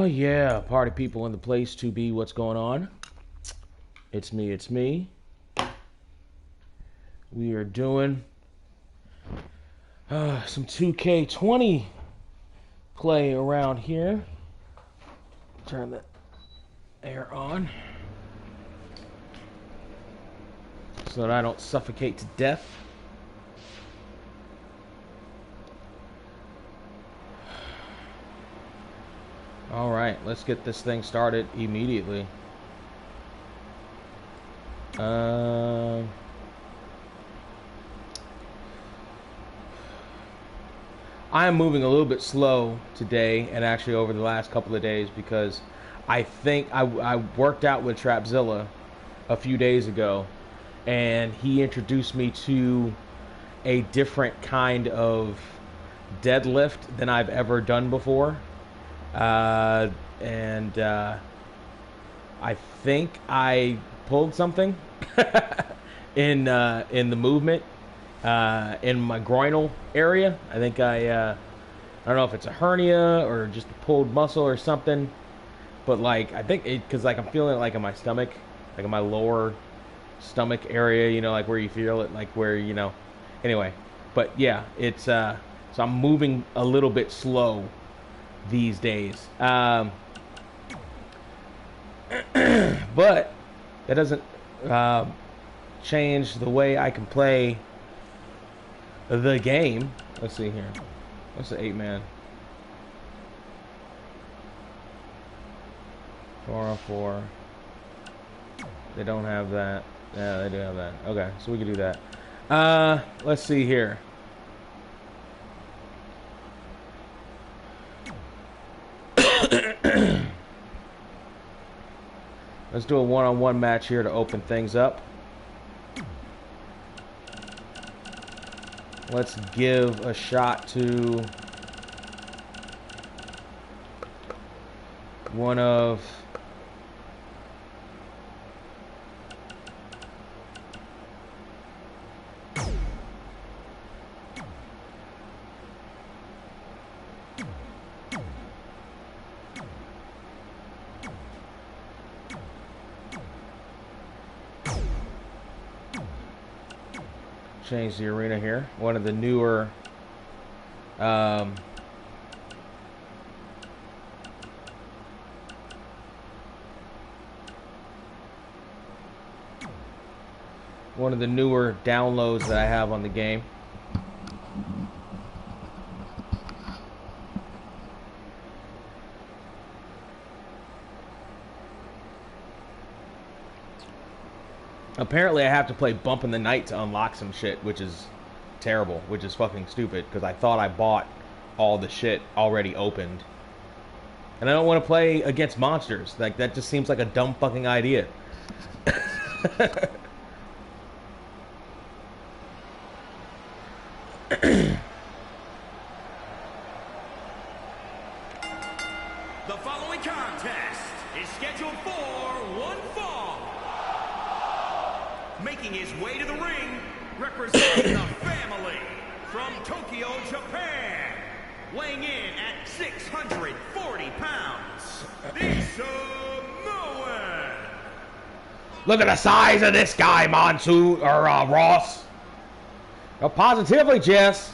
Oh yeah, party people in the place to be. What's going on? It's me. We are doing some 2K20 play around here. Turn the air on so that I don't suffocate to death. All right, let's get this thing started immediately. I am moving a little bit slow today and actually over the last couple of days because I think I worked out with Trapzilla a few days ago and he introduced me to a different kind of deadlift than I've ever done before. I think I pulled something in the movement in my groinal area. I think I don't know if it's a hernia or just a pulled muscle or something, but like I think it because like I'm feeling it like in my stomach, like in my lower stomach area, you know, like where you feel it, like where anyway. But yeah, it's so I'm moving a little bit slow these days, but that doesn't change the way I can play the game. Let's see here. What's the 8-man? 4-on-4. They don't have that. Yeah, they do have that. Okay, so we can do that. Let's see here. Let's do a one-on-one match here to open things up. Let's give a shot to one of change the arena here. One of the newer downloads that I have on the game. Apparently I have to play Bump in the Night to unlock some shit, which is terrible, which is fucking stupid, because I thought I bought all the shit already opened. And I don't want to play against monsters. Like, that just seems like a dumb fucking idea. The following contest is scheduled for one fall. Making his way to the ring, representing the family from Tokyo, Japan, weighing in at 640 pounds, the Samoan. Look at the size of this guy, Monsoon, or Ross. Oh, positively, Jess.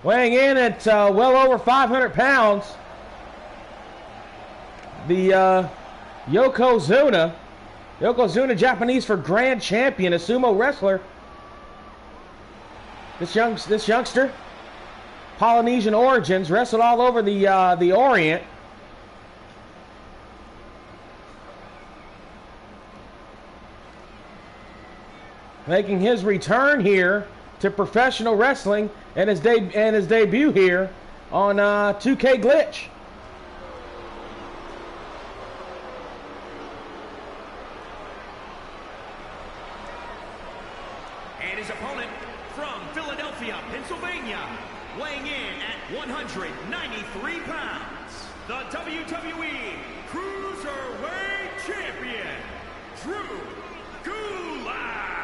Weighing in at well over 500 pounds. The Yokozuna Japanese for Grand Champion, a sumo wrestler. This youngster, Polynesian origins, wrestled all over the Orient. Making his return here to professional wrestling and his debut here on 2KGlitch. And his opponent from Philadelphia, Pennsylvania, weighing in at 193 pounds, the WWE Cruiserweight Champion, Drew Gulak.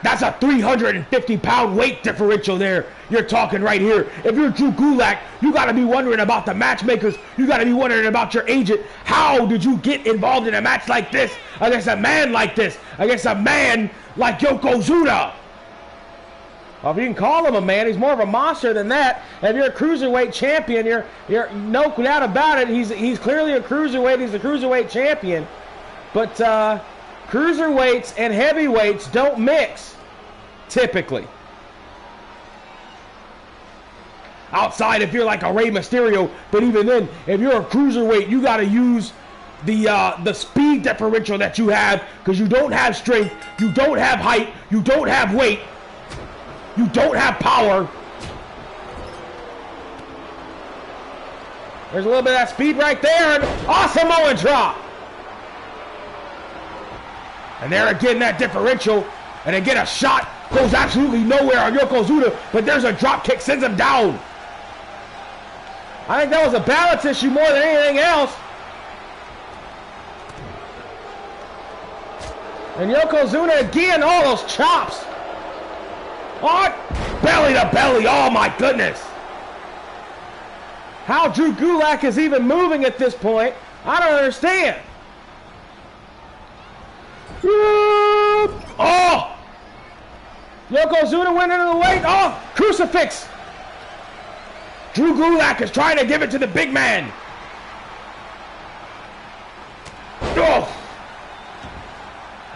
That's a 350-pound weight differential there. You're talking right here. If you're Drew Gulak, you got to be wondering about the matchmakers. You got to be wondering about your agent. How did you get involved in a match like this against a man like this? Against a man like Yokozuna? Well, if you can call him a man, he's more of a monster than that. If you're a cruiserweight champion, you're no doubt about it. He's clearly a cruiserweight. He's a cruiserweight champion. But cruiserweights and heavyweights don't mix, typically. Outside if you're like a Rey Mysterio, but even then, if you're a cruiserweight, you got to use the speed differential that you have, because you don't have strength, you don't have height, you don't have weight, you don't have power. There's a little bit of that speed right there, and awesome Samoan drop. And there again, that differential, and again a shot goes absolutely nowhere on Yokozuna, but there's a drop kick, sends him down. I think that was a balance issue more than anything else. And Yokozuna again, all those chops. What? Belly to belly, oh my goodness. How Drew Gulak is even moving at this point, I don't understand. Oh! Yokozuna went into the weight. Oh! Crucifix! Drew Gulak is trying to give it to the big man. Oh!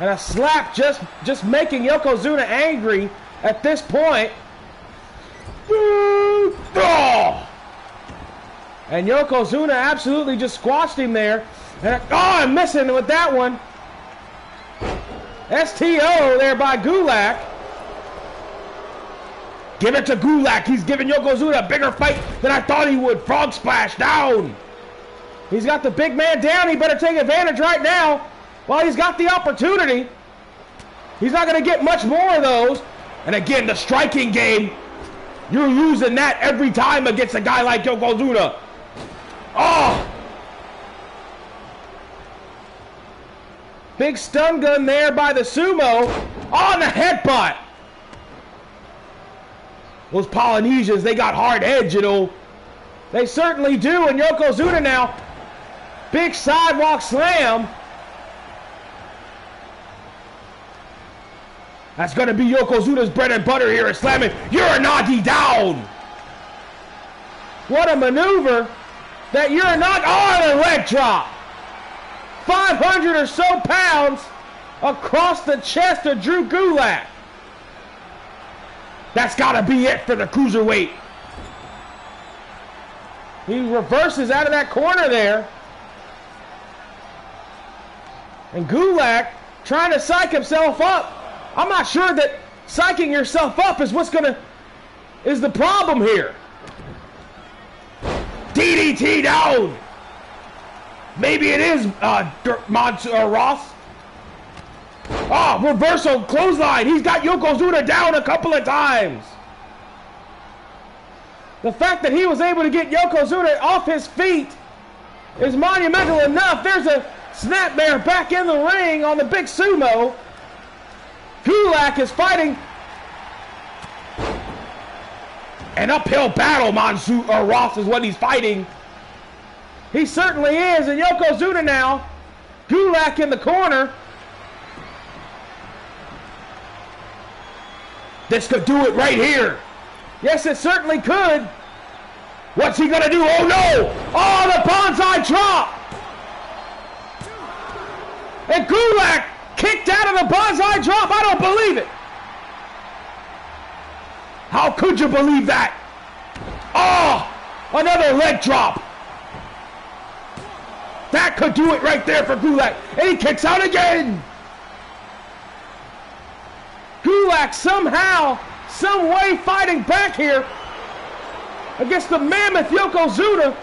And a slap just making Yokozuna angry at this point. Oh! And Yokozuna absolutely just squashed him there. And I'm missing with that one. STO there by Gulak. Give it to Gulak. He's giving Yokozuna a bigger fight than I thought he would. Frog splash down. He's got the big man down. He better take advantage right now while he's got the opportunity. He's not going to get much more of those. And again, the striking game, you're losing that every time against a guy like Yokozuna. Oh! Big stun gun there by the sumo on the headbutt. Those Polynesians, they got hard edge, you know. They certainly do. And Yokozuna now, big sidewalk slam. That's going to be Yokozuna's bread and butter here at slamming Uranagi down. What a maneuver. That Uranagi on a leg drop. 500 or so pounds across the chest of Drew Gulak. That's got to be it for the cruiserweight. He reverses out of that corner there. And Gulak trying to psych himself up. I'm not sure that psyching yourself up is is the problem here. DDT down. Maybe it is Ross. Oh, reversal clothesline. He's got Yokozuna down a couple of times. The fact that he was able to get Yokozuna off his feet is monumental enough. There's a snapmare back in the ring on the big sumo. Gulak is fighting an uphill battle. Ross is what he's fighting. He certainly is. And Yokozuna now, Gulak in the corner. This could do it right here. Yes, it certainly could. What's he gonna do? Oh no! Oh, the bonsai drop! And Gulak kicked out of the bonsai drop. I don't believe it. How could you believe that? Oh, another leg drop. That could do it right there for Gulak. And he kicks out again. Gulak somehow, some way fighting back here against the mammoth Yokozuna.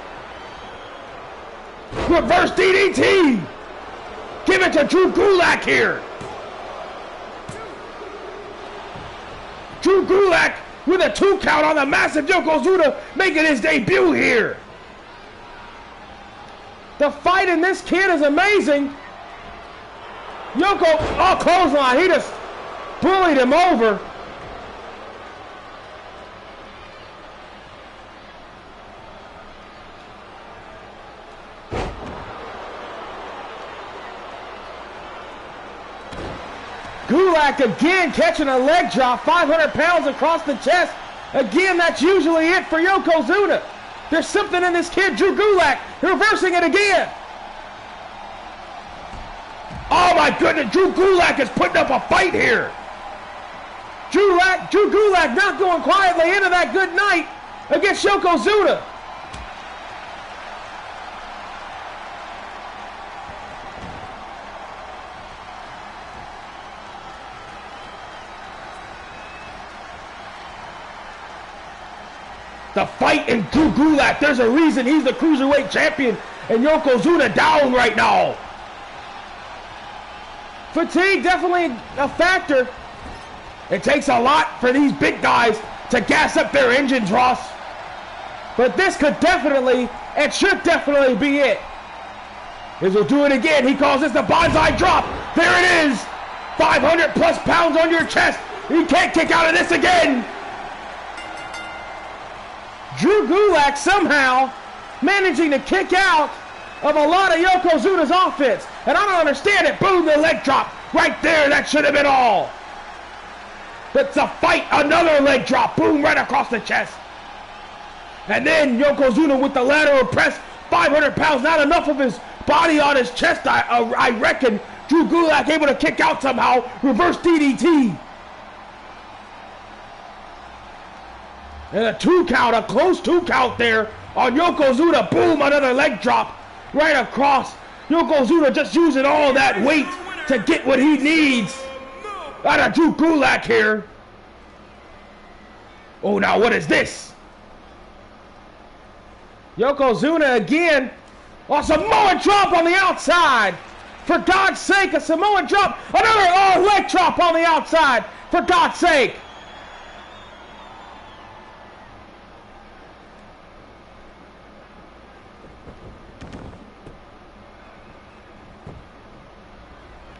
Reverse DDT. Give it to Drew Gulak here. Drew Gulak with a 2 count on the massive Yokozuna, making his debut here. The fight in this kid is amazing. Yoko, oh, clothesline. bullied him over. Gulak again catching a leg drop, 500 pounds across the chest. Again, that's usually it for Yokozuna. There's something in this kid, Drew Gulak, reversing it again. Oh my goodness, Drew Gulak is putting up a fight here. Drew Gulak not going quietly into that good night against Yokozuna. The fight in Drew Gulak, there's a reason he's the Cruiserweight champion and Yokozuna down right now. Fatigue definitely a factor. It takes a lot for these big guys to gas up their engines, Ross. But this could definitely, and should definitely be it. This will do it again. He calls this the bonsai drop. There it is. 500 plus pounds on your chest. You can't kick out of this again. Drew Gulak somehow managing to kick out of a lot of Yokozuna's offense. And I don't understand it. Boom, the leg drop. Right there, that should have been all. That's a fight, another leg drop. Boom, right across the chest. And then Yokozuna with the lateral press. 500 pounds, not enough of his body on his chest, I reckon. Drew Gulak able to kick out somehow. Reverse DDT. And a 2 count, a close 2 count there on Yokozuna. Boom, another leg drop right across. Yokozuna just using all that weight to get what he needs out of Drew Gulak here. Oh, now what is this? Yokozuna again. Oh, Samoan drop on the outside. For God's sake, a Samoan drop. Another leg drop on the outside. For God's sake.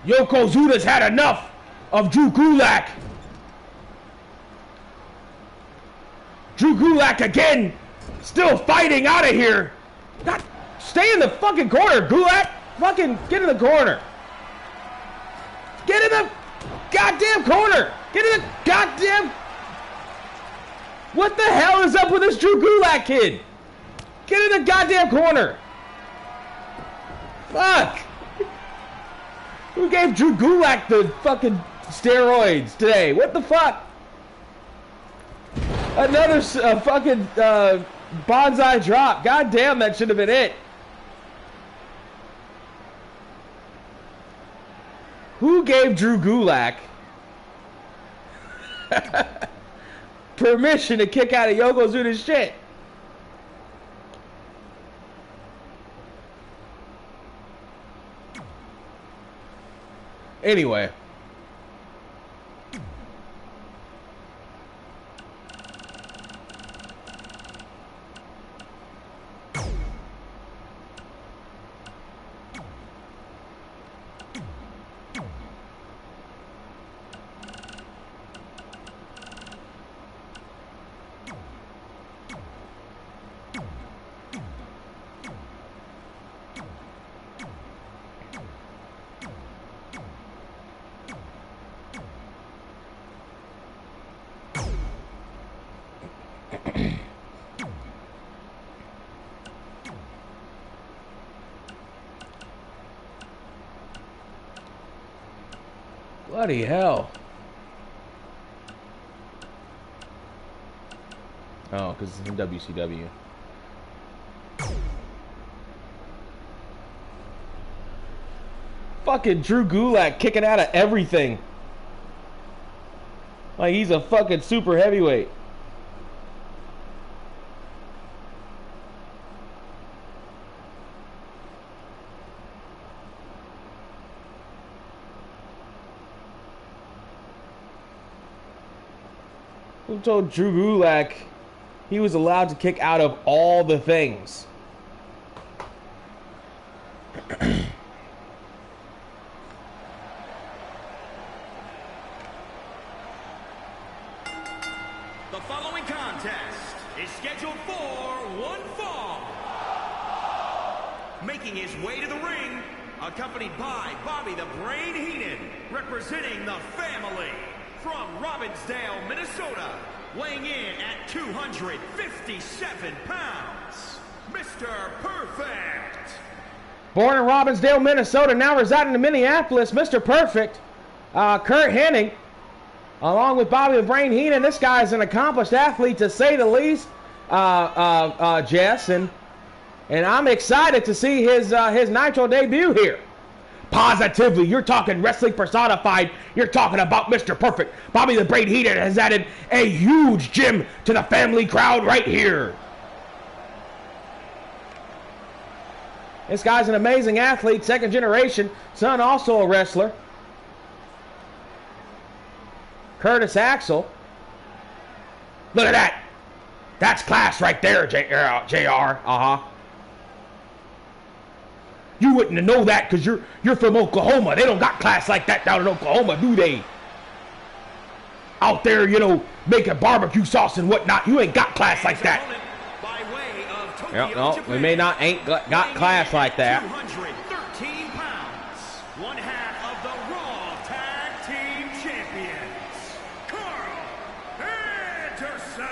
Yokozuna's had enough of Drew Gulak. Drew Gulak again, still fighting out of here. God, stay in the fucking corner, Gulak. Fucking get in the corner. Get in the goddamn corner. Get in the goddamn... What the hell is up with this Drew Gulak kid? Get in the goddamn corner. Fuck. Who gave Drew Gulak the fucking steroids today? What the fuck? Another fucking bonsai drop. God damn, that should have been it. Who gave Drew Gulak permission to kick out of Yokozuna's shit? Anyway. Bloody hell. Oh, because it's in WCW. Fucking Drew Gulak kicking out of everything. Like he's a fucking super heavyweight. Who told Drew Gulak he was allowed to kick out of all the things? is scheduled for one fall. Making his way to the ring, accompanied by Bobby the Brain Heenan, representing the family from Robbinsdale, Minnesota, weighing in at 257 pounds, Mr. Perfect. Born in Robbinsdale, Minnesota, now residing in Minneapolis, Mr. Perfect, Curt Hennig, along with Bobby the Brain Heenan. This guy is an accomplished athlete, to say the least, Jess, and I'm excited to see his Nitro debut here. Positively, you're talking wrestling personified. You're talking about Mr. Perfect. Bobby the Brain Heenan has added a huge gem to the family crowd right here. This guy's an amazing athlete, second generation, son also a wrestler. Curtis Axel. Look at that. That's class right there, JR. You wouldn't know that because you're from Oklahoma. They don't got class like that down in Oklahoma, do they? Out there, you know, making barbecue sauce and whatnot. You ain't got class like that. Yep, no, we may not ain't got class like that. 213 pounds, one half of the Raw Tag Team Champions, Carl Anderson.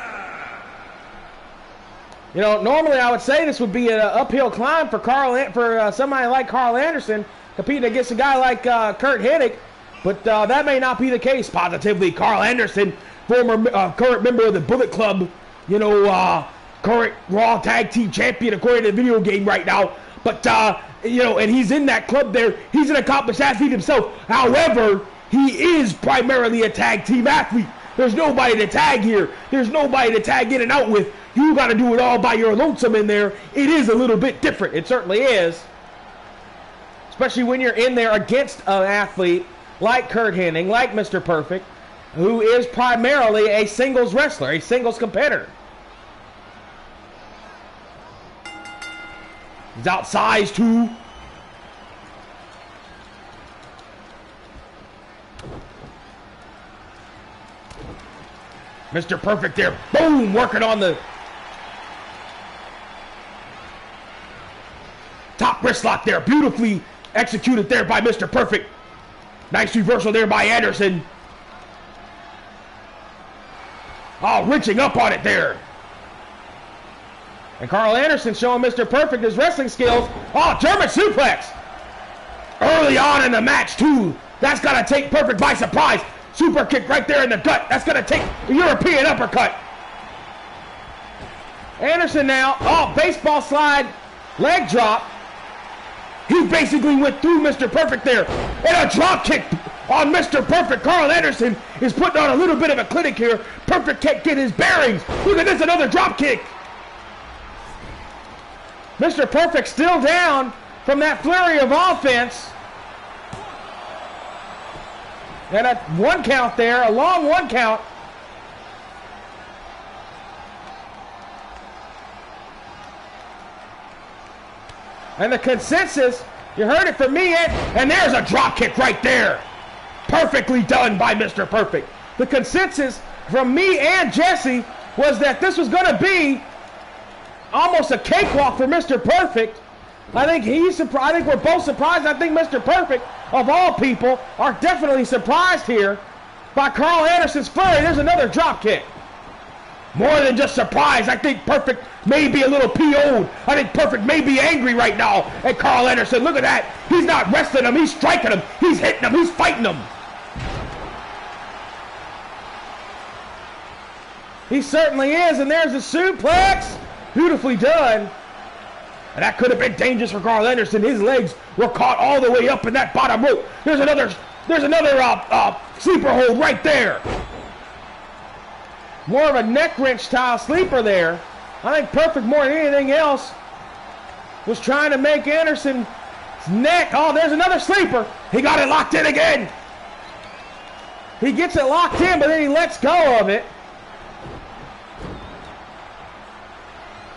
You know, normally I would say this would be an uphill climb for somebody like Carl Anderson competing against a guy like Curt Hennig, but that may not be the case. Positively, Carl Anderson, current member of the Bullet Club, you know, current Raw Tag Team Champion according to the video game right now. But, you know, and he's in that club there. He's an accomplished athlete himself. However, he is primarily a tag team athlete. There's nobody to tag here. There's nobody to tag in and out with. You got to do it all by your lonesome in there. It is a little bit different. It certainly is. Especially when you're in there against an athlete like Curt Hennig, like Mr. Perfect, who is primarily a singles wrestler, a singles competitor. He's outsized too. Mr. Perfect there. Boom! Working on the top wrist lock there. Beautifully executed there by Mr. Perfect. Nice reversal there by Anderson. Oh, wrenching up on it there. And Carl Anderson showing Mr. Perfect his wrestling skills. Oh, German suplex. Early on in the match, too. That's going to take Perfect by surprise. Super kick right there in the gut. That's going to take the European uppercut. Anderson now. Oh, baseball slide. Leg drop. He basically went through Mr. Perfect there. And a drop kick on Mr. Perfect. Carl Anderson is putting on a little bit of a clinic here. Perfect can't get his bearings. Look at this, another drop kick. Mr. Perfect still down from that flurry of offense. And a one count there, a long one count. And the consensus, you heard it from me, and there's a drop kick right there. Perfectly done by Mr. Perfect. The consensus from me and Jesse was that this was going to be almost a cakewalk for Mr. Perfect. I think he's surprised. I think we're both surprised. I think Mr. Perfect, of all people, are definitely surprised here by Carl Anderson's flurry. There's another drop kick. More than just surprised. I think Perfect may be a little PO'd. I think Perfect may be angry right now at Carl Anderson. Look at that. He's not wrestling him. He's striking him. He's hitting him. He's fighting him. He certainly is. And there's a suplex. Beautifully done. And that could have been dangerous for Carl Anderson. His legs were caught all the way up in that bottom rope. There's another sleeper hold right there. More of a neck wrench style sleeper there. I think Perfect, more than anything else, was trying to make Anderson's neck. Oh, there's another sleeper. He got it locked in again. He gets it locked in, but then he lets go of it.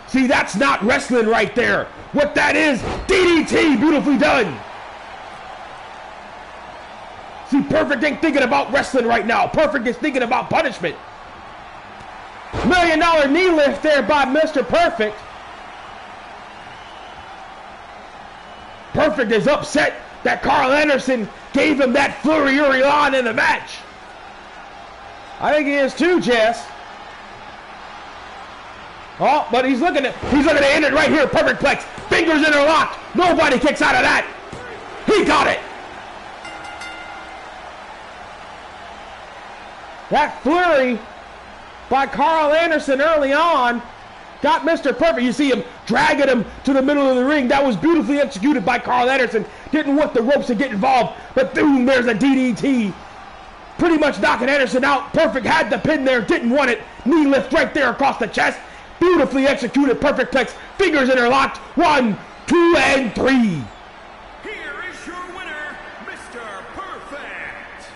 See, that's not wrestling right there. What that is, DDT, beautifully done. See, Perfect ain't thinking about wrestling right now. Perfect is thinking about punishment. $1 million knee lift there by Mr. Perfect. Perfect is upset that Carl Anderson gave him that flurry early on in the match. I think he is too, Jess. Oh, but he's looking to end it right here. Perfect plex. Fingers interlocked. Nobody kicks out of that. He got it. That flurry by Carl Anderson early on got Mr. Perfect. You see him dragging him to the middle of the ring. That was beautifully executed by Carl Anderson. Didn't want the ropes to get involved, but boom, there's a DDT. Pretty much knocking Anderson out. Perfect had the pin there, didn't want it. Knee lift right there across the chest. Beautifully executed, perfect plex. Fingers interlocked. 1, 2, and 3. Here is your winner, Mr. Perfect.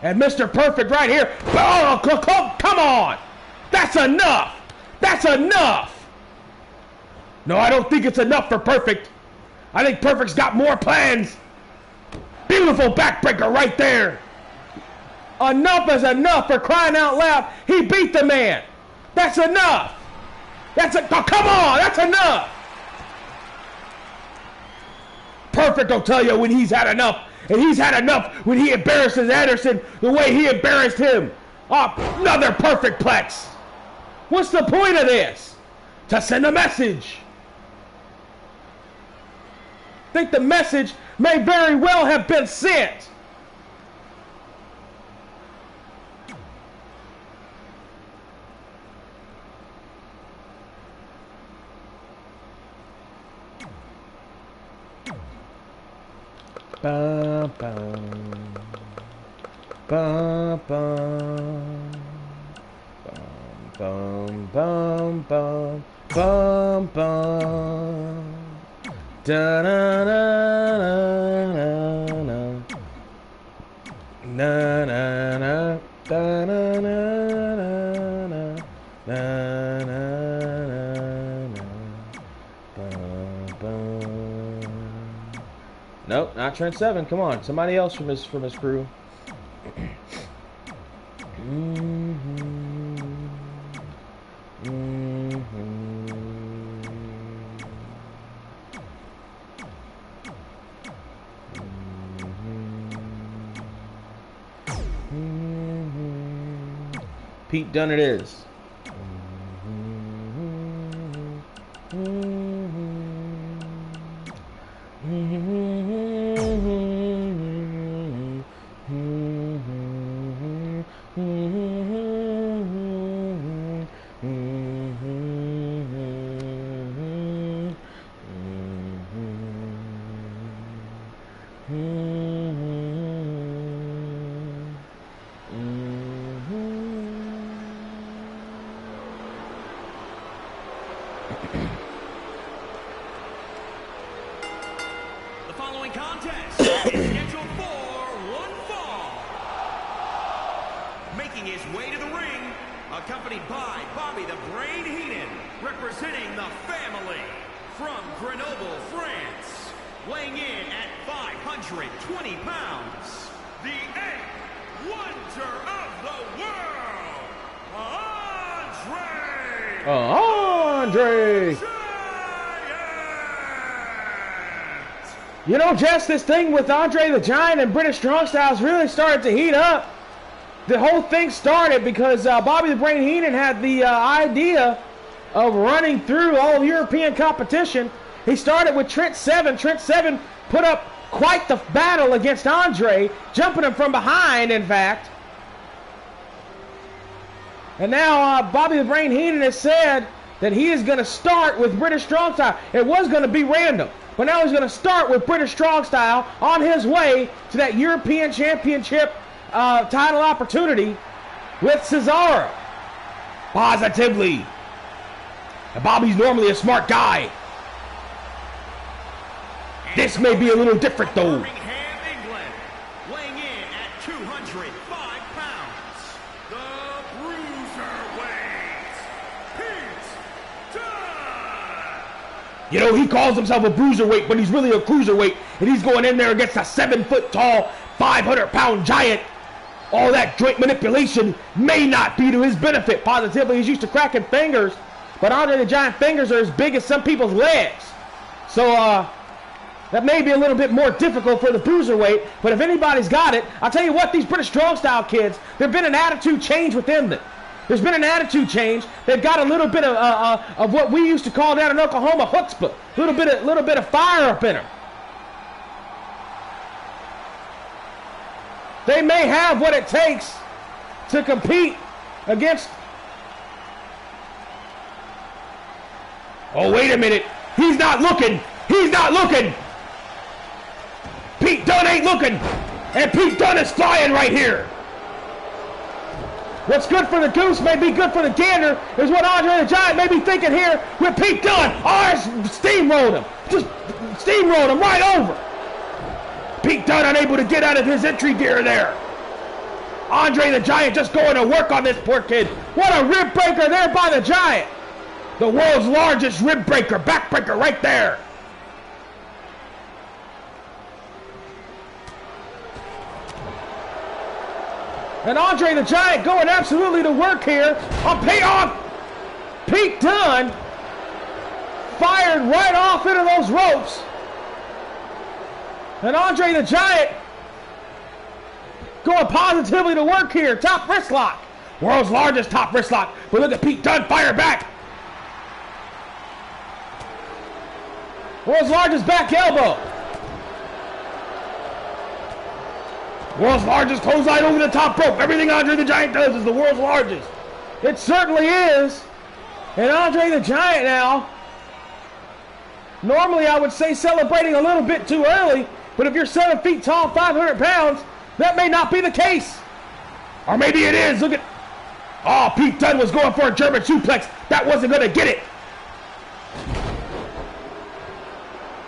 And Mr. Perfect right here. Oh, come on. That's enough. That's enough. No, I don't think it's enough for Perfect. I think Perfect's got more plans. Beautiful backbreaker right there. Enough is enough, for crying out loud. He beat the man. That's enough. Oh, come on, that's enough. Perfect will tell you when he's had enough. And he's had enough when he embarrasses Anderson the way he embarrassed him. Oh, another perfect plex. What's the point of this? To send a message. I think the message may very well have been sent. Bum, bum, bum, bum, bum, bum, bum, bum, bum. Da na na na na na na na da na na na na na na. Nope, not Trent Seven. Come on, somebody else from his crew. Pete Dunne it is. The following contest is scheduled for one fall. Making his way to the ring, accompanied by Bobby the Brain Heenan, representing the family from Grenoble, France. Weighing in at 520 pounds, the eighth wonder of the world, Andre. You know, Jess, this thing with Andre the Giant and British Strong Styles really started to heat up. The whole thing started because Bobby the Brain Heenan had the idea of running through all European competition. He started with Trent Seven. Trent Seven put up quite the battle against Andre, jumping him from behind, in fact. And now Bobby the Brain Heenan has said that he is going to start with British Strong Style. It was going to be random, but now he's going to start with British Strong Style on his way to that European Championship title opportunity with Cesaro. Positively. And Bobby's normally a smart guy. This may be a little different, though. Birmingham, England, weighing in at 205 pounds, the Bruiserweight, Pete Dunne. You know, he calls himself a bruiserweight, but he's really a cruiserweight, and he's going in there against a 7-foot-tall, 500-pound giant. All that joint manipulation may not be to his benefit. Positively, he's used to cracking fingers, but Andre the Giant fingers are as big as some people's legs. So, that may be a little bit more difficult for the bruiserweight, but if anybody's got it, I'll tell you what, these British strong-style kids, there's been an attitude change within them. There's been an attitude change. They've got a little bit of what we used to call down in Oklahoma chutzpah. A little bit of fire up in them. They may have what it takes to compete against. Oh, wait a minute. He's not looking. He's not looking. Pete Dunne ain't looking. And Pete Dunne is flying right here. What's good for the goose may be good for the gander is what Andre the Giant may be thinking here with Pete Dunne. Oh, steamrolled him. Just steamrolled him right over. Pete Dunne unable to get out of his entry gear there. Andre the Giant just going to work on this poor kid. What a rib breaker there by the Giant. The world's largest rib breaker, back breaker right there. And Andre the Giant going absolutely to work here on payoff. Pete Dunne fired right off into those ropes. And Andre the Giant going positively to work here. Top wrist lock. World's largest top wrist lock. But look at Pete Dunne fire back. World's largest back elbow. World's largest clothesline over the top rope. Everything Andre the Giant does is the world's largest. It certainly is. And Andre the Giant now, normally I would say celebrating a little bit too early, but if you're 7 feet tall, 500 pounds, that may not be the case. Or maybe it is. Look at, oh, Pete Dunne was going for a German suplex. That wasn't going to get it.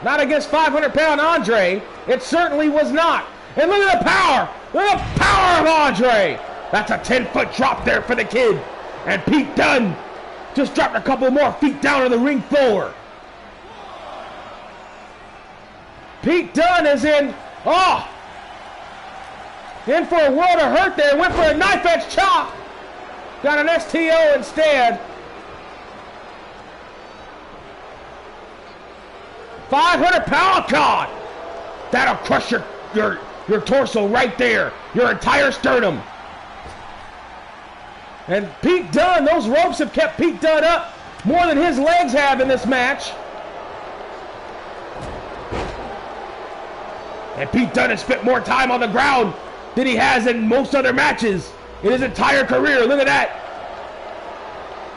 Not against 500-pound Andre. It certainly was not. And look at the power. Look at the power of Andre. That's a 10-foot drop there for the kid. And Pete Dunne just dropped a couple more feet down on the ring floor. Pete Dunne is in for a world of hurt there. Went for a knife edge chop. Got an STO instead. 500-pound God. That'll crush your torso right there. Your entire sternum. And Pete Dunne, those ropes have kept Pete Dunne up more than his legs have in this match. And Pete Dunne has spent more time on the ground than he has in most other matches in his entire career. Look at that.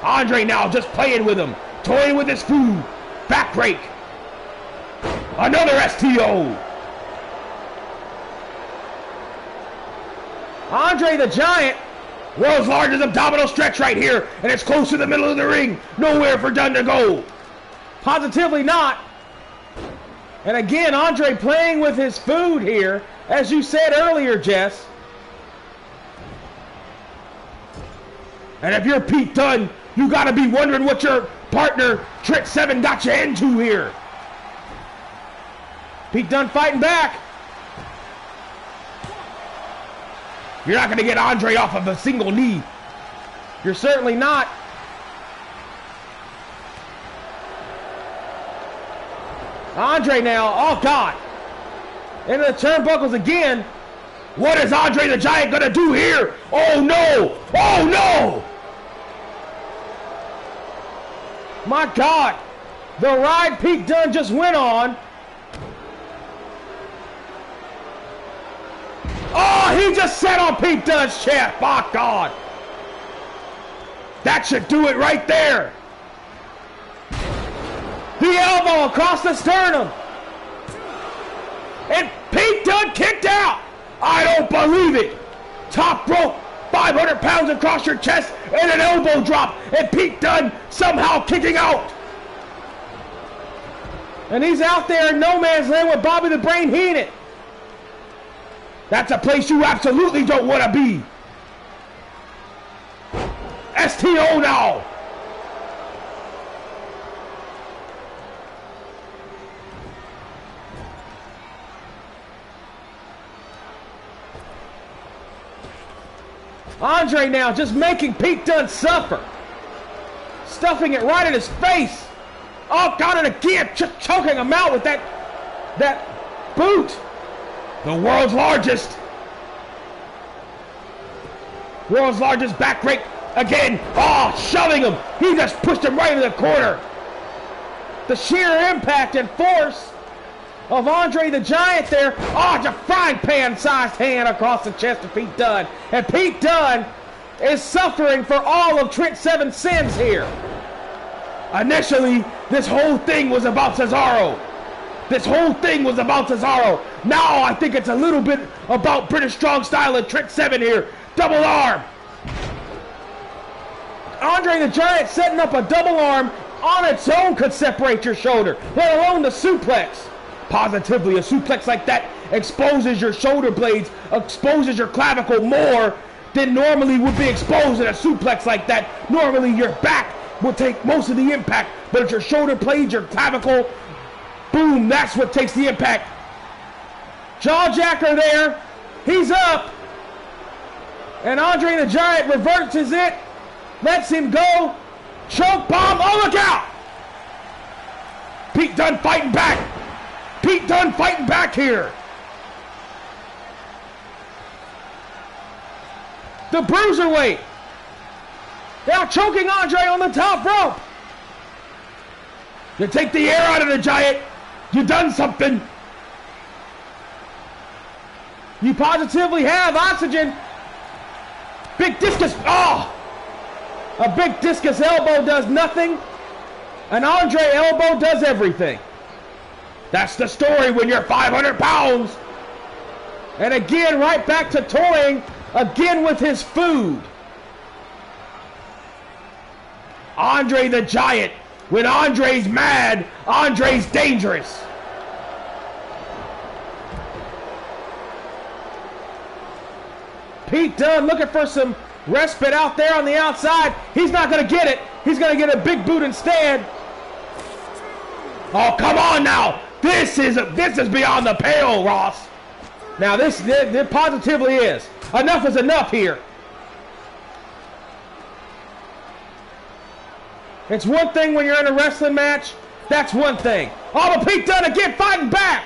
Andre now just playing with him, toying with his food. Back break. Another STO. Andre the Giant, world's largest abdominal stretch right here, and it's close to the middle of the ring. Nowhere for Dunne to go. Positively not. And again, Andre playing with his food here, as you said earlier, Jess. And if you're Pete Dunne, you got to be wondering what your partner, Trick 7, got you into here. Pete Dunne fighting back. You're not going to get Andre off of a single knee. You're certainly not. Andre now, oh God. Into the turnbuckles again. What is Andre the Giant going to do here? Oh no! Oh no! My God. The ride Pete Dunne just went on. Oh, he just sat on Pete Dunne's chest. My God. That should do it right there. The elbow across the sternum. And Pete Dunne kicked out. I don't believe it. Top rope, 500 pounds across your chest, and an elbow drop. And Pete Dunne somehow kicking out. And he's out there in no man's land with Bobby the Brain Heenan. That's a place you absolutely don't want to be. STO now. Andre now just making Pete Dunne suffer. Stuffing it right in his face. Oh, got it again. Just choking him out with that boot. The world's largest back rake again. Oh, shoving him. He just pushed him right into the corner. The sheer impact and force of Andre the Giant there. Oh, just frying pan-sized hand across the chest of Pete Dunne. And Pete Dunne is suffering for all of Trent Seven's sins here. Initially, this whole thing was about Cesaro. Now I think it's a little bit about British Strong Style and Trent Seven here. Double arm. Andre the Giant setting up a double arm on its own could separate your shoulder, let alone the suplex. Positively, a suplex like that exposes your shoulder blades, exposes your clavicle more than normally would be exposed in a suplex like that. Normally, your back will take most of the impact, but it's your shoulder blades, your clavicle, boom, that's what takes the impact. Jawjacker there, he's up, and Andre the Giant reverses it, lets him go, choke bomb, oh look out! Pete Dunne fighting back. Pete Dunne fighting back here. The Bruiserweight. Now choking Andre on the top rope. You take the air out of the Giant. You done something. You positively have oxygen. Big discus. Oh! A big discus elbow does nothing. An Andre elbow does everything. That's the story when you're 500 pounds. And again, right back to toying again with his food. Andre the Giant. When Andre's mad, Andre's dangerous. Pete Dunne looking for some respite out there on the outside. He's not going to get it. He's going to get a big boot instead. Oh, come on now. This is beyond the pale, Ross. Now this positively is. Enough is enough here. It's one thing when you're in a wrestling match. That's one thing. Oh, but Pete Dunne again fighting back.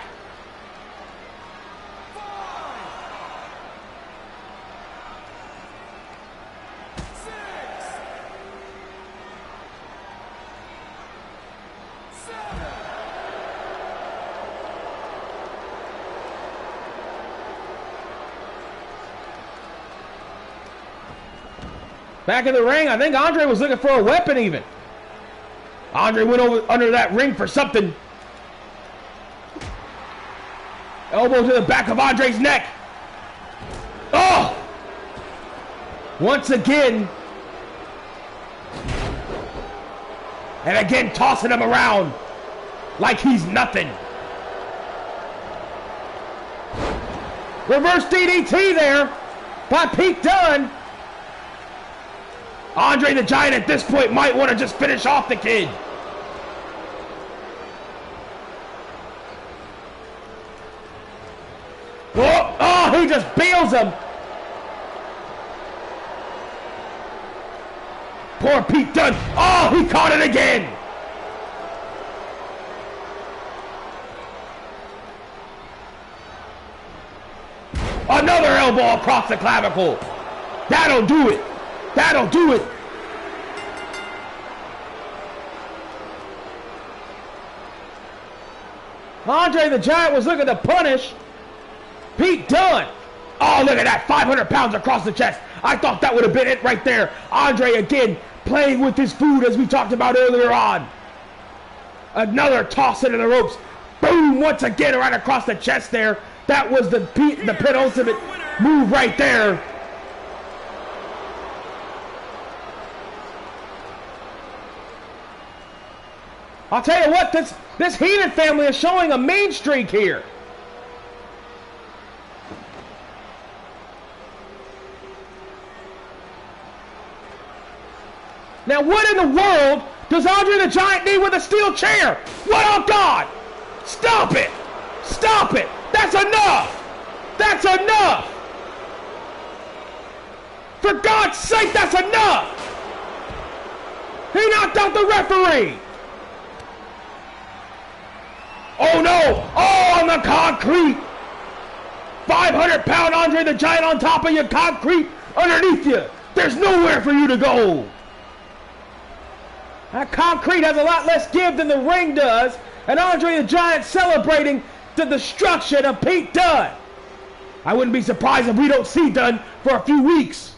Back in the ring, I think Andre was looking for a weapon even. Andre went over under that ring for something. Elbow to the back of Andre's neck. Oh! Once again. And again tossing him around like he's nothing. Reverse DDT there by Pete Dunne. Andre the Giant at this point might want to just finish off the kid. Oh, he just bails him. Poor Pete Dunne. Oh, he caught it again. Another elbow across the clavicle. That'll do it. That'll do it. Andre the Giant was looking to punish Pete Dunne. Oh, look at that. 500 pounds across the chest. I thought that would have been it right there. Andre again playing with his food as we talked about earlier on. Another toss into the ropes. Boom, once again right across the chest there. That was the penultimate move right there. I'll tell you what, this Heenan family is showing a mean streak here. Now what in the world does Andre the Giant need with a steel chair? What on God? Stop it! Stop it! That's enough! That's enough! For God's sake, that's enough! He knocked out the referee! Oh no! Oh, on the concrete! 500-pound Andre the Giant on top of your concrete underneath you. There's nowhere for you to go. That concrete has a lot less give than the ring does, and Andre the Giant celebrating the destruction of Pete Dunne. I wouldn't be surprised if we don't see Dunne for a few weeks.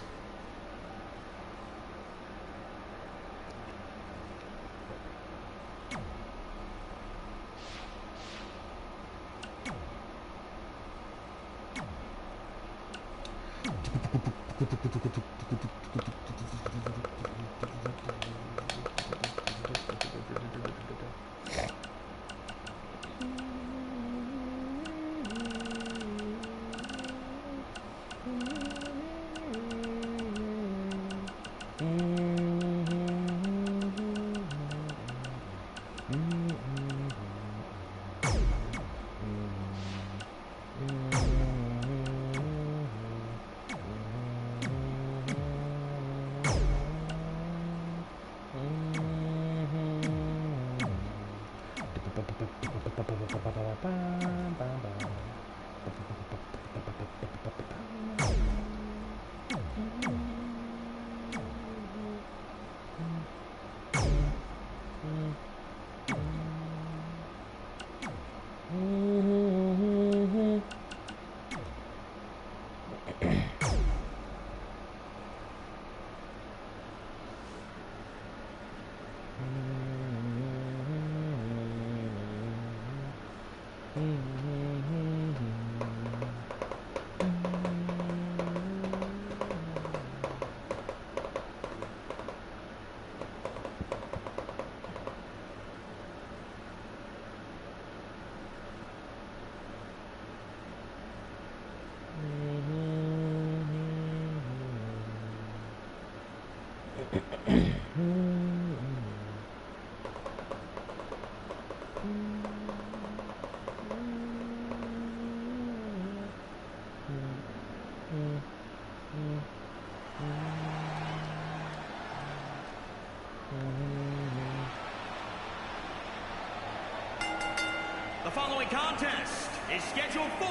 The following contest is scheduled for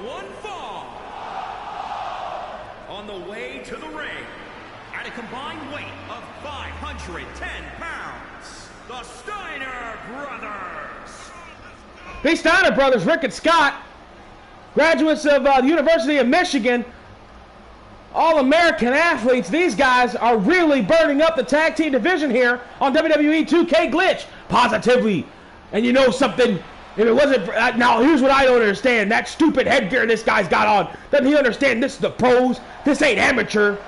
one fall. On the way to the ring, at a combined weight of 510 pounds, the Steiner Brothers. The Steiner Brothers, Rick and Scott, graduates of the University of Michigan, all-American athletes. These guys are really burning up the tag team division here on WWE 2KGlitch, positively. And you know something? If it wasn't for, now here's what I don't understand. That stupid headgear this guy's got on. Doesn't he understand this is the pros? This ain't amateur.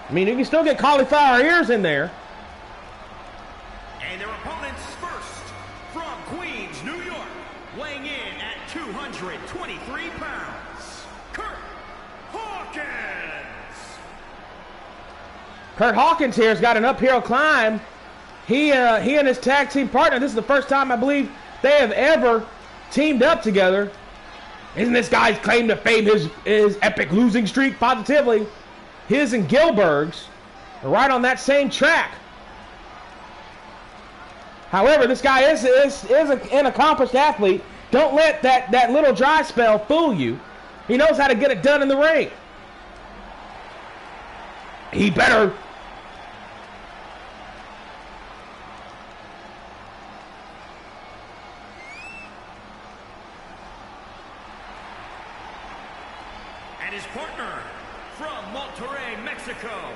I mean, you can still get cauliflower ears in there. And their opponents first, from Queens, New York, weighing in at 223 pounds, Kurt Hawkins. Kurt Hawkins here has got an uphill climb. He and his tag team partner, this is the first time I believe they have ever teamed up together. Isn't this guy's claim to fame his epic losing streak? Positively. His and Gilbert's are right on that same track. However, this guy is an accomplished athlete. Don't let that little dry spell fool you. He knows how to get it done in the ring. He better... And his partner, from Monterrey, Mexico,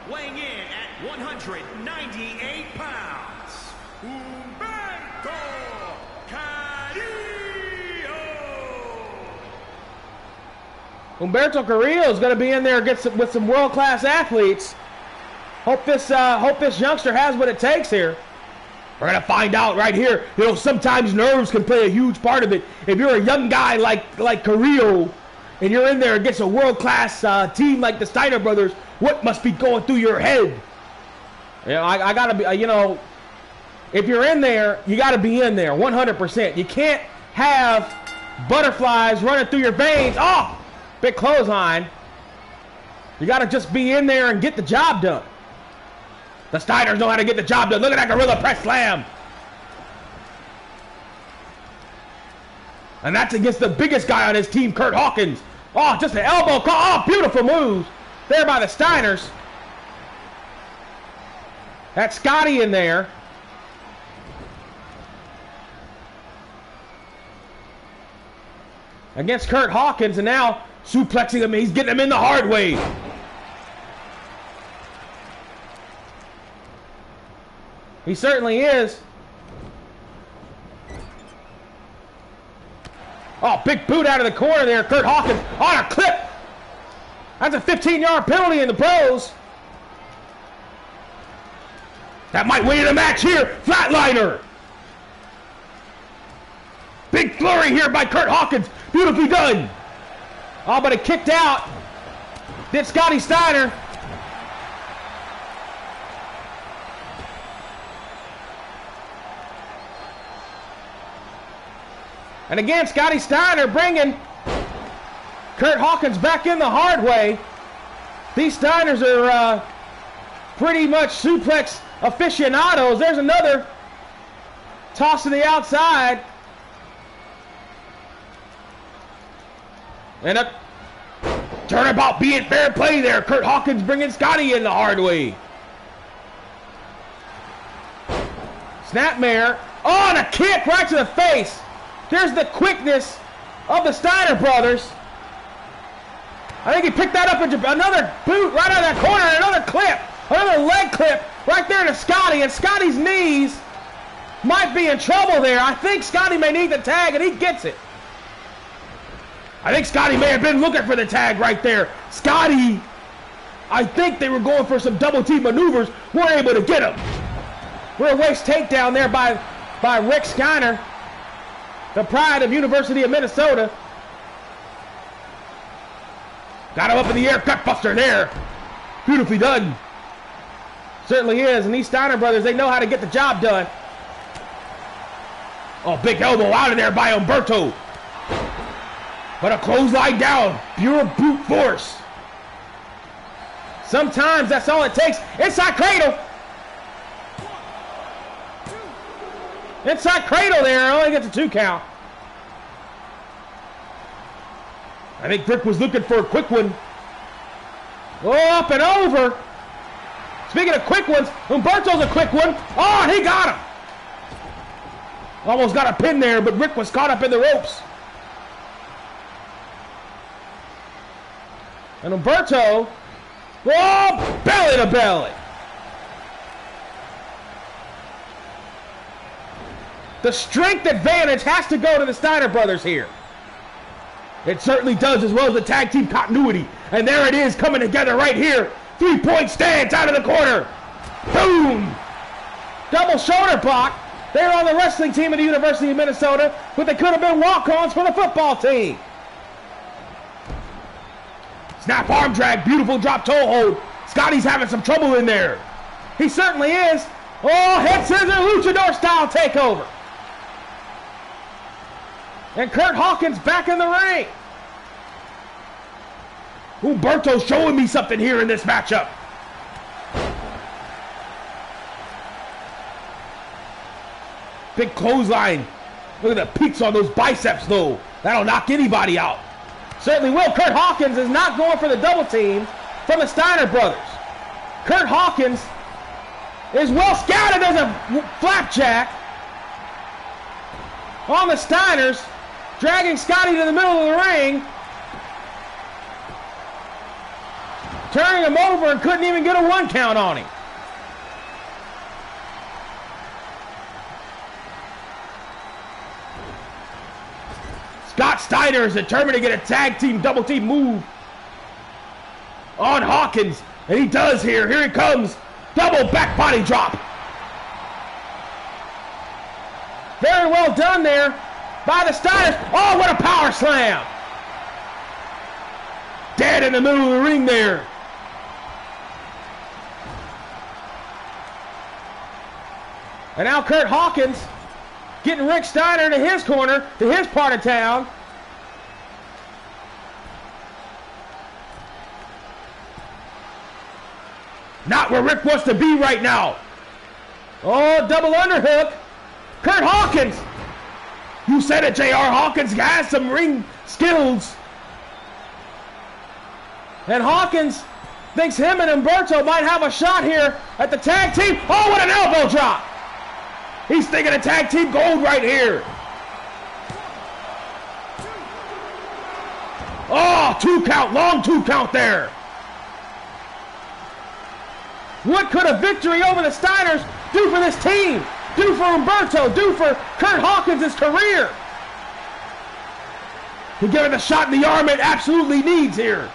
weighing in at 198 pounds, Humberto Carrillo. Humberto Carrillo is going to be in there with some world-class athletes. Hope this youngster has what it takes here. We're going to find out right here. You know, sometimes nerves can play a huge part of it. If you're a young guy like Carrillo, and you're in there against a world-class team like the Steiner Brothers, what must be going through your head? You know, I gotta be, you know, if you're in there, you gotta be in there 100%. You can't have butterflies running through your veins. Oh, big clothesline. You got to just be in there and get the job done. The Steiners know how to get the job done. Look at that gorilla press slam. And that's against the biggest guy on his team, Kurt Hawkins. Oh, just an elbow call. Oh, beautiful moves there by the Steiners. That's Scotty in there. Against Kurt Hawkins, and now suplexing him. He's getting him in the hard way. He certainly is. Oh, big boot out of the corner there. Kurt Hawkins on a clip. That's a 15-yard penalty in the pros. That might win the match here. Flatliner. Big flurry here by Kurt Hawkins. Beautifully done. Oh, but it kicked out. Did Scotty Steiner. And again, Scotty Steiner bringing Kurt Hawkins back in the hard way. These Steiners are pretty much suplex aficionados. There's another toss to the outside. And a turnabout being fair play there. Kurt Hawkins bringing Scotty in the hard way. Snapmare. Oh, and a kick right to the face. There's the quickness of the Steiner brothers. I think he picked that up. Another boot right out of that corner. Another clip. Another leg clip right there to Scotty. And Scotty's knees might be in trouble there. I think Scotty may need the tag, and he gets it. I think Scotty may have been looking for the tag right there. Scotty, I think they were going for some double team maneuvers. Weren't able to get him. Real waist takedown there by Rick Steiner, the pride of University of Minnesota. Got him up in the air, gut buster there. Beautifully done. Certainly is, and these Steiner brothers, they know how to get the job done. Oh, big elbow out of there by Umberto. But a clothesline down, pure brute force. Sometimes that's all it takes. Inside cradle. Inside cradle there, only gets a 2 count. I think Rick was looking for a quick one. Oh, up and over. Speaking of quick ones, Umberto's a quick one. Oh, he got him. Almost got a pin there, but Rick was caught up in the ropes. And Umberto, oh, belly to belly. The strength advantage has to go to the Steiner brothers here. It certainly does, as well as the tag team continuity. And there it is, coming together right here. 3-point stance out of the corner. Boom! Double shoulder block. They're on the wrestling team of the University of Minnesota, but they could have been walk-ons for the football team. Snap arm drag, beautiful drop toe hold. Scotty's having some trouble in there. He certainly is. Oh, head scissor, luchador style takeover. And Kurt Hawkins back in the ring. Umberto's showing me something here in this matchup. Big clothesline. Look at the peaks on those biceps, though. That'll knock anybody out. Certainly will. Kurt Hawkins is not going for the double team from the Steiner brothers. Kurt Hawkins is well scouted as a flapjack on the Steiners, dragging Scotty to the middle of the ring, turning him over and couldn't even get a 1 count on him. Scott Steiner is determined to get a tag team, double team move on Hawkins. And he does here. Here he comes. Double back body drop. Very well done there by the Steiners. Oh, what a power slam. Dead in the middle of the ring there. And now Kurt Hawkins getting Rick Steiner to his corner, to his part of town. Not where Rick wants to be right now. Oh, double underhook. Kurt Hawkins. You said it, JR. Hawkins has some ring skills. And Hawkins thinks him and Humberto might have a shot here at the tag team. Oh, what an elbow drop. He's thinking of tag team gold right here. Oh, 2 count, long 2 count there. What could a victory over the Steiners do for this team? Do for Humberto, do for Kurt Hawkins' career? To give it the shot in the arm it absolutely needs here.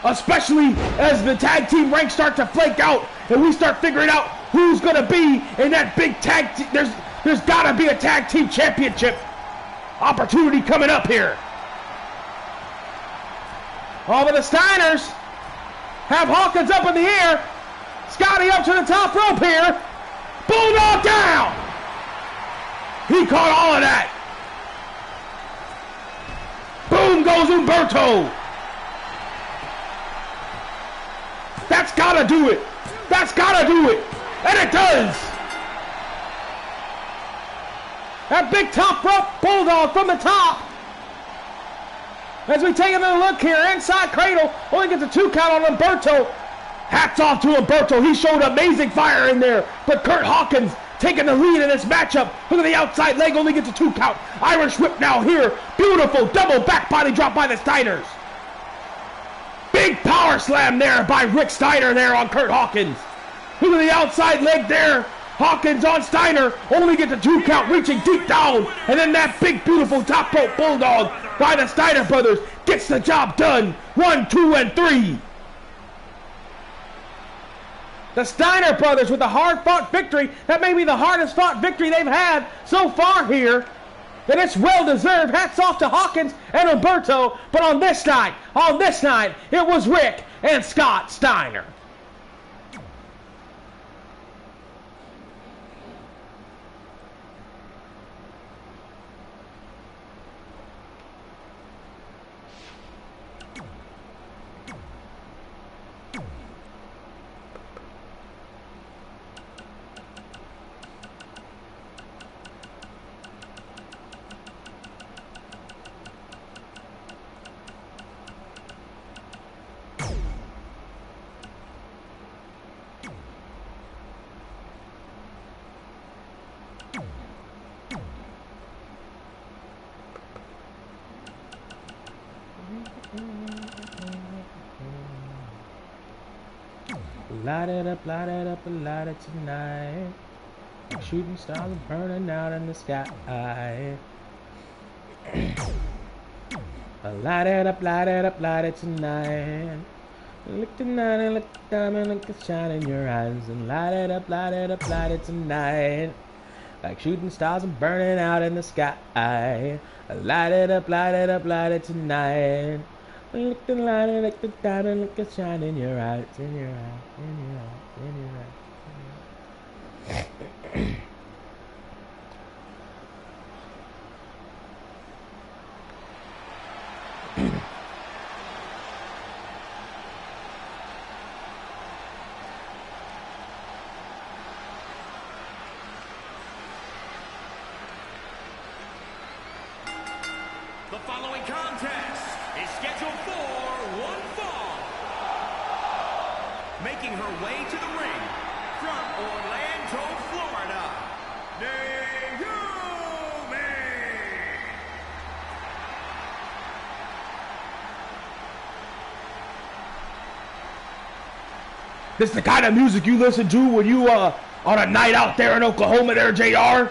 Especially as the tag team ranks start to flake out and we start figuring out who's going to be in that big tag team. There's got to be a tag team championship opportunity coming up here. Oh, but the Steiners have Hawkins up in the air. Scotty up to the top rope here. Bulldog down. He caught all of that. Boom goes Humberto. That's got to do it. That's got to do it. And it does. That big top rope bulldog from the top. As we take another look here, inside cradle, only gets a 2 count on Humberto. Hats off to Humberto. He showed amazing fire in there. But Kurt Hawkins taking the lead in this matchup. Look at the outside leg, only gets a 2 count. Irish whip now here. Beautiful double back body drop by the Steiners. Big power slam there by Rick Steiner there on Kurt Hawkins. Look at the outside leg there. Hawkins on Steiner. Only gets a 2 count, reaching deep down. And then that big, beautiful top rope bulldog by the Steiner brothers gets the job done. 1, 2, and 3. The Steiner brothers with a hard-fought victory. That may be the hardest-fought victory they've had so far here. And it's well-deserved. Hats off to Hawkins and Humberto. But on this night, it was Rick and Scott Steiner. Light it up, light it up, light it tonight. Shooting stars are burning out in the sky. Light it up, light it up, light it tonight. Look tonight and look the diamond, look the shine in your eyes. And light it up, light it up, light it tonight. Like shooting stars are burning out in the sky. Light it up, light it up, light it tonight. Look the light and look the diamond, look the shine in your eyes, in your eyes, in your eyes, in your eyes. The following contest is scheduled for one fall. Making her way to the ring from Orlando, Florida, Naomi. This is the kind of music you listen to when you on a night out there in Oklahoma there, JR?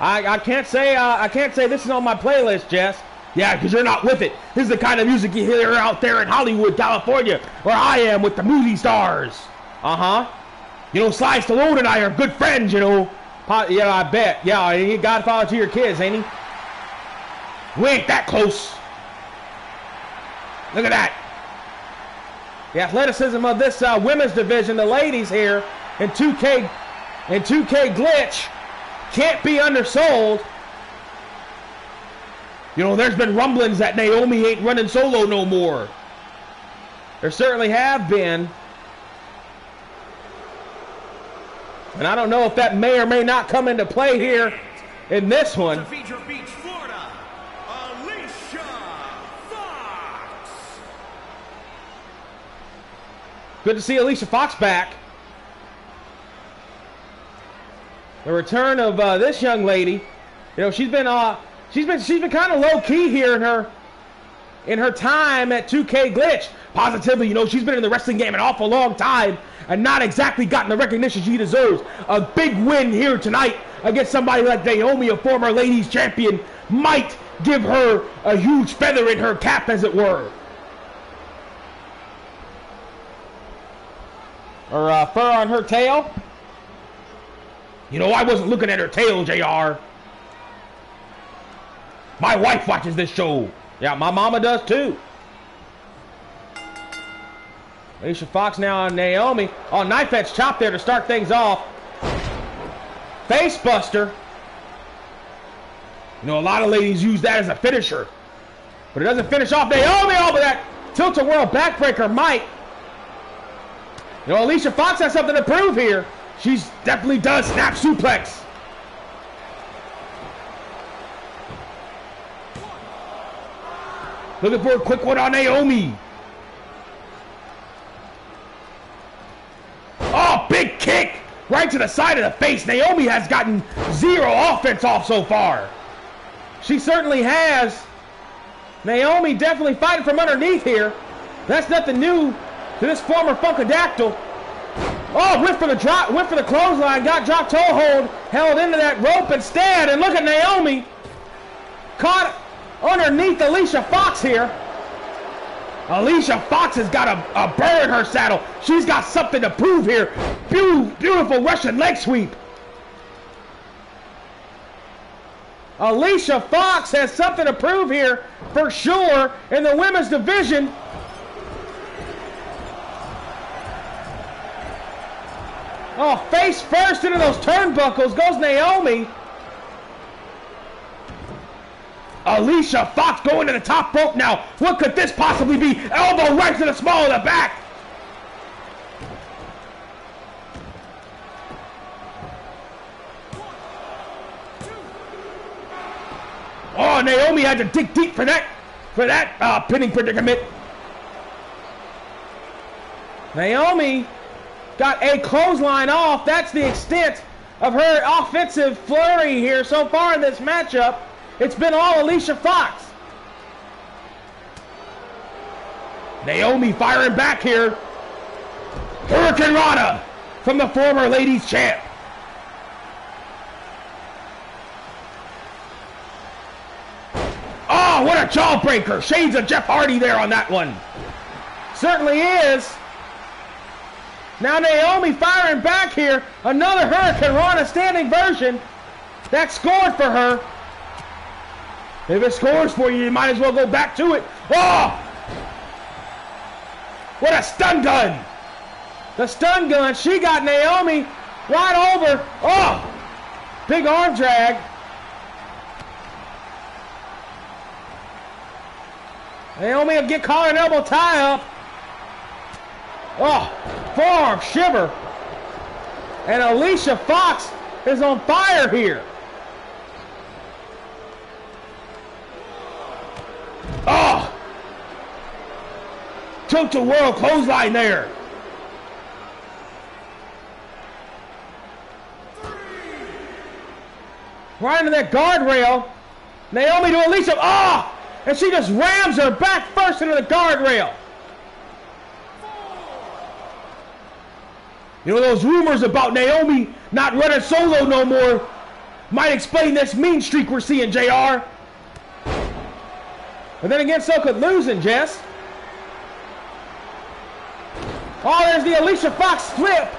I can't say this is on my playlist, Jess. Yeah, because you're not with it. This is the kind of music you hear out there in Hollywood, California, where I am with the movie stars. You know, Sly Stallone and I are good friends, you know. Yeah, I bet. Yeah, he godfather to your kids, ain't he? We ain't that close. Look at that. The athleticism of this women's division, the ladies here in 2KGlitch, can't be undersold. You know, there's been rumblings that Naomi ain't running solo no more. There certainly have been. And I don't know if that may or may not come into play here in this one. To Feature Beach, Florida, Alicia Fox. Good to see Alicia Fox back. The return of this young lady. You know, she's been kind of low key here in her time at 2KGlitch. Positively, you know, she's been in the wrestling game an awful long time and not exactly gotten the recognition she deserves. A big win here tonight against somebody like Naomi, a former ladies champion, might give her a huge feather in her cap, as it were. Or fur on her tail. You know, I wasn't looking at her tail, JR. My wife watches this show. Yeah, my mama does too. Alicia Fox now on Naomi. Oh, knife edge chop there to start things off. Face buster. You know, a lot of ladies use that as a finisher. But it doesn't finish off Naomi. Oh, but that tilt-a-whirl backbreaker might. You know, Alicia Fox has something to prove here. She definitely does snap suplex. Looking for a quick one on Naomi. Oh, big kick right to the side of the face. Naomi has gotten zero offense off so far. She certainly has. Naomi definitely fighting from underneath here. That's nothing new to this former Funkadactyl. Oh, went for the clothesline, got drop toe hold, held into that rope instead, and look at Naomi. Caught underneath Alicia Fox here. Alicia Fox has got a burr in her saddle. She's got something to prove here. Beautiful Russian leg sweep. Alicia Fox has something to prove here for sure in the women's division. Oh, face first into those turnbuckles goes Naomi. Alicia Fox going to the top rope now. What could this possibly be? Elbow right to the small of the back. Oh, Naomi had to dig deep for that pinning predicament. Naomi got a clothesline off. That's the extent of her offensive flurry here so far in this matchup. It's been all Alicia Fox. Naomi firing back here. Hurricane Rana from the former ladies champ. Oh, what a jawbreaker. Shades of Jeff Hardy there on that one. Certainly is. Now Naomi firing back here. Another Hurricane Rana standing version. That scored for her. If it scores for you, you might as well go back to it. Oh! What a stun gun. The stun gun. She got Naomi right over. Oh! Big arm drag. Naomi will get collar and elbow tie up. Oh, forearm shiver. And Alicia Fox is on fire here. Oh! Took the world clothesline there. Right into that guardrail. Naomi to Alicia. Oh! And she just rams her back first into the guardrail. You know, those rumors about Naomi not running solo no more might explain this mean streak we're seeing, JR. But then again, so could losing, Jess. Oh, there's the Alicia Fox slip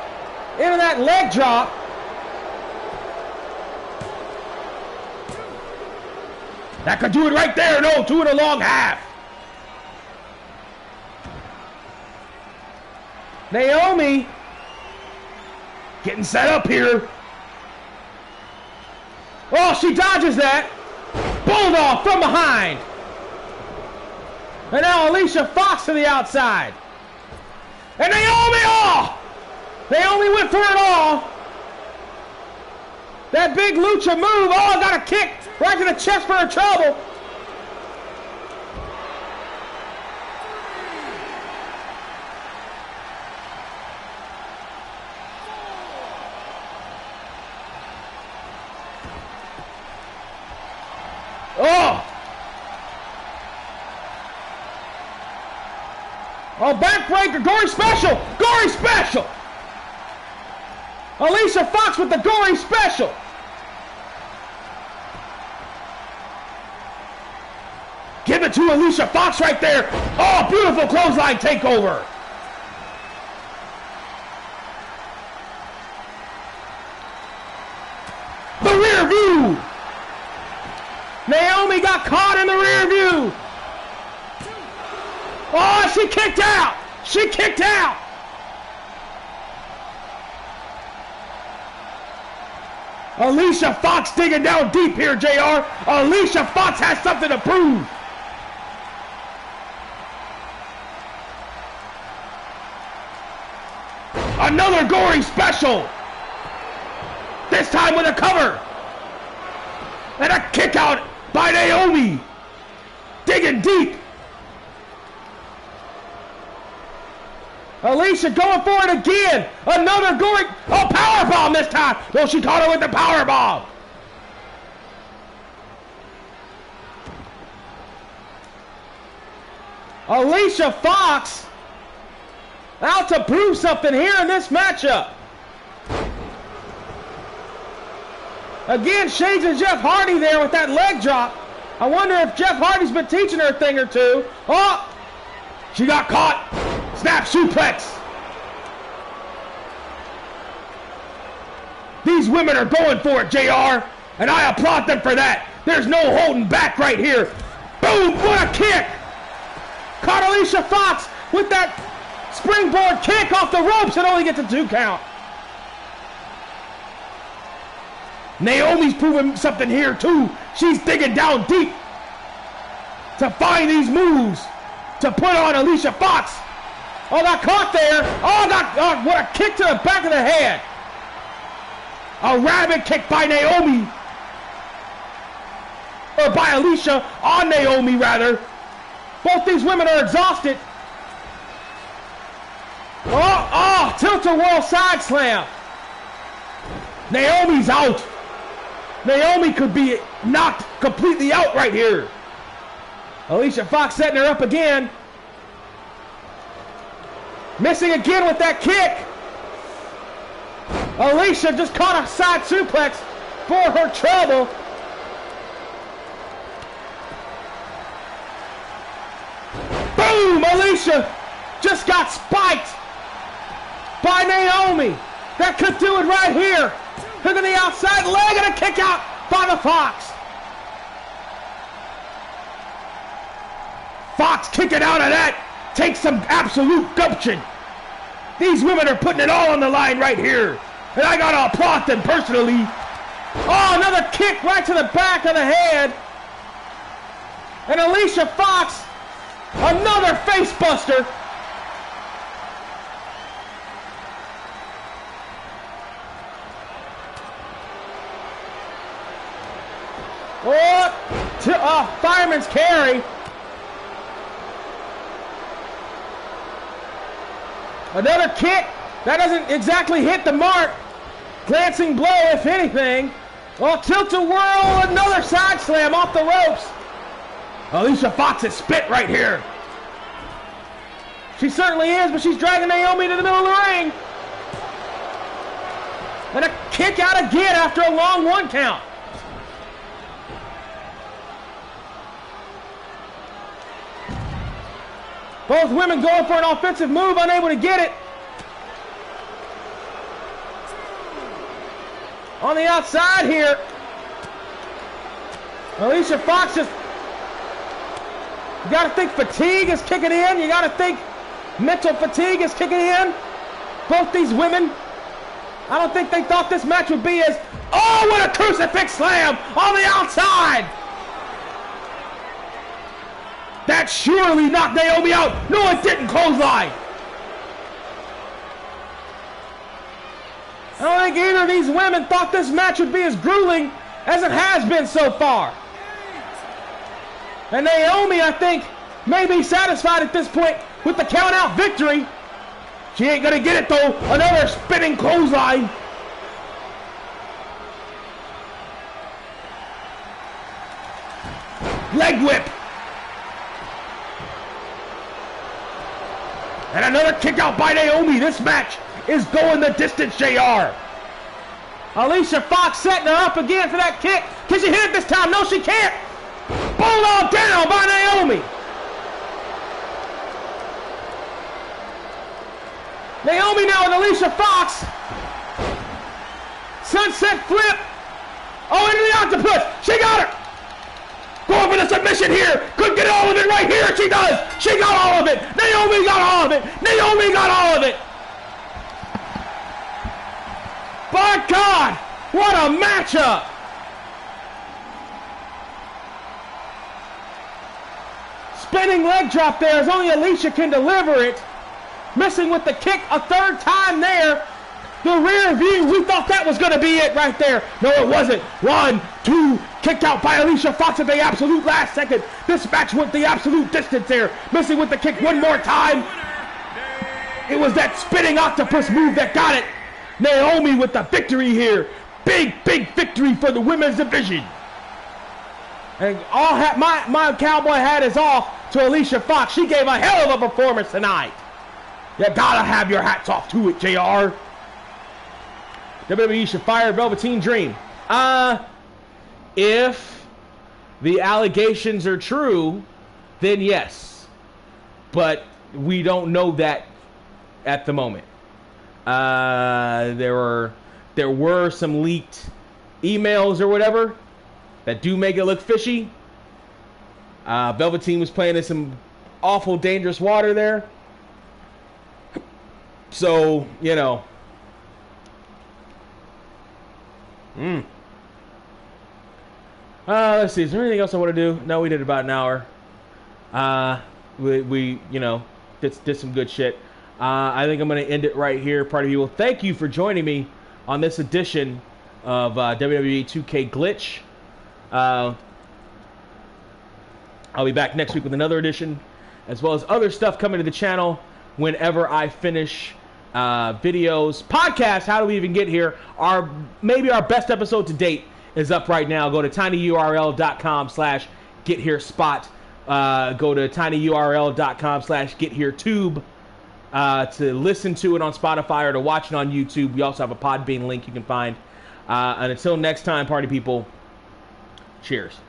into that leg drop. That could do it right there. No, 2 1/2 half. Naomi getting set up here. Oh, she dodges that. Bulldog from behind. And now Alicia Fox to the outside. And Naomi, oh! Naomi went for it all. That big lucha move. Oh, got a kick right to the chest for her trouble. Oh! Oh, backbreaker, gory special! Gory special! Alicia Fox with the gory special! Give it to Alicia Fox right there! Oh, beautiful clothesline takeover! The rear view! Naomi got caught in the rear view! Oh, she kicked out! She kicked out! Alicia Fox digging down deep here, JR. Alicia Fox has something to prove. Another gory special. This time with a cover. And a kick out by Naomi. Digging deep. Alicia going for it again. Another gory. Oh, powerbomb this time. Well, she caught her with the powerbomb. Alicia Fox out to prove something here in this matchup. Again, Shades and Jeff Hardy there with that leg drop. I wonder if Jeff Hardy's been teaching her a thing or two. Oh, she got caught. Snap suplex. These women are going for it, JR, and I applaud them for that. There's no holding back right here. Boom, what a kick. Caught Alicia Fox with that springboard kick off the ropes and only gets a 2 count. Naomi's proving something here too. She's digging down deep to find these moves to put on Alicia Fox. Oh, got caught there. Oh, what a kick to the back of the head. A rabbit kick by Naomi. Or by Alicia on Naomi, rather. Both these women are exhausted. Oh, tilt-a-whirl side slam. Naomi's out. Naomi could be knocked completely out right here. Alicia Fox setting her up again. Missing again with that kick. Alicia just caught a side suplex for her trouble. Boom! Alicia just got spiked by Naomi. That could do it right here. Look at the outside leg and a kick out by the Fox. Fox kicking out of that takes some absolute gumption. These women are putting it all on the line right here. And I gotta applaud them personally. Oh, another kick right to the back of the head. And Alicia Fox, another face buster. Oh, fireman's carry. Another kick. That doesn't exactly hit the mark. Glancing blow, if anything. Oh, tilt-a-whirl, another side slam off the ropes. Alicia Fox is spit right here. She certainly is, but she's dragging Naomi to the middle of the ring. And a kick out again after a long 1 count. Both women going for an offensive move, unable to get it. On the outside here, Alicia Fox just, you got to think fatigue is kicking in. You got to think mental fatigue is kicking in. Both these women, I don't think they thought this match would be as, oh, what a crucifix slam on the outside. That surely knocked Naomi out. No, it didn't. Clothesline. I don't think either of these women thought this match would be as grueling as it has been so far. And Naomi, I think, may be satisfied at this point with the count-out victory. She ain't gonna get it though. Another spinning clothesline. Leg whip. And another kick out by Naomi. This match is going the distance, JR. Alicia Fox setting her up again for that kick. Can she hit it this time? No, she can't. Bulldog down by Naomi. Naomi now with Alicia Fox. Sunset flip. Oh, into the octopus. She got her. Going for the submission here. Could get all of it right here. She does. She got all of it. Naomi got all of it. Naomi got all of it. By God, what a matchup. Spinning leg drop there as only Alicia can deliver it. Missing with the kick a third time there. The rear view, we thought that was going to be it right there. No, it wasn't. 1, 2, kicked out by Alicia Fox at the absolute last second. This match went the absolute distance there. Missing with the kick one more time. It was that spinning octopus move that got it. Naomi with the victory here. Big, big victory for the women's division. And all my cowboy hat is off to Alicia Fox. She gave a hell of a performance tonight. You gotta have your hats off to it, JR. WWE should fire Velveteen Dream. If the allegations are true, then yes. But we don't know that at the moment. There were some leaked emails or whatever that do make it look fishy. Velveteen was playing in some awful dangerous water there. So, you know. Let's see. Is there anything else I want to do? No, we did about an hour. We you know, did some good shit. I think I'm going to end it right here. Party people, thank you for joining me on this edition of WWE 2KGlitch. I'll be back next week with another edition, as well as other stuff coming to the channel whenever I finish videos, podcasts. How do we even get here? Maybe our best episode to date is up right now. Go to tinyurl.com/getherespot. Go to tinyurl.com/getheretube to listen to it on Spotify or to watch it on YouTube. We also have a Podbean link you can find. And until next time, party people, cheers.